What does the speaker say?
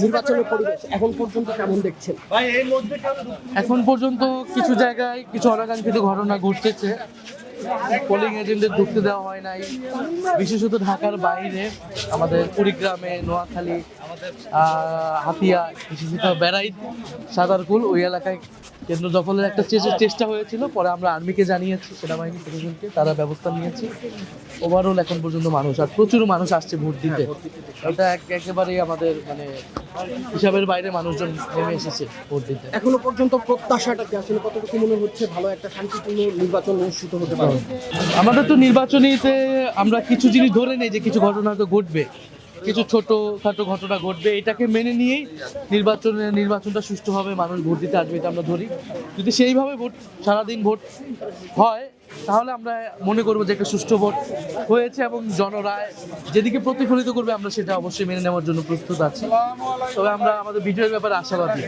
নির্বাচনের পরিবেশ এখন পর্যন্ত কেমন দেখছেন? এখন পর্যন্ত কিছু জায়গায় কিছু অনাকাঙ্ক্ষিত ঘটনা ঘটতেছে। পোলিং এজেন্টদের ঢুকতে দেওয়া হয় নাই, বিশেষত ঢাকার বাইরে আমাদের কুড়িগ্রামে, নোয়াখালী, হাতিয়া, বিশেষত বেড়াইত, সাদারকুল ওই এলাকায় কেন্দ্র দখলের একটা চেষ্টা হয়েছিল। পরে আমরা আর্মিকে জানিয়েছি, সেনাবাহিনী প্রশাসনকে, তারা ব্যবস্থা নিয়েছে। ওভারঅল এখন পর্যন্ত মানুষ আর প্রচুর মানুষ আসছে ভোট দিতে। এটা একেবারেই আমাদের হিসাবের বাইরে মানুষজন নেমে এসেছে ভোট দিতে। এখনো পর্যন্ত প্রত্যাশাটা কি আসলে কতটুকু মনে হচ্ছে ভালো একটা শান্তিপূর্ণ নির্বাচন অনুষ্ঠিত হতে পারে? আমাদের তো নির্বাচনীতে আমরা কিছু জিনিস ধরে নেই যে কিছু ঘটনা তো ঘটবে, কিছু ছোটোখাটো ঘটনা ঘটবে, এটাকে মেনে নিয়েই নির্বাচনটা সুষ্ঠুভাবে মানুষ ভোট দিতে আসবে, এটা আমরা ধরি। যদি সেইভাবে সারাদিন ভোট হয় তাহলে আমরা মনে করবো যে একটা সুষ্ঠু ভোট হয়েছে এবং জনরায় যেদিকে প্রতিফলিত করবে আমরা সেটা অবশ্যই মেনে নেওয়ার জন্য প্রস্তুত আছি। তবে আমরা আমাদের বিজয়ের ব্যাপারে আশাবাদী।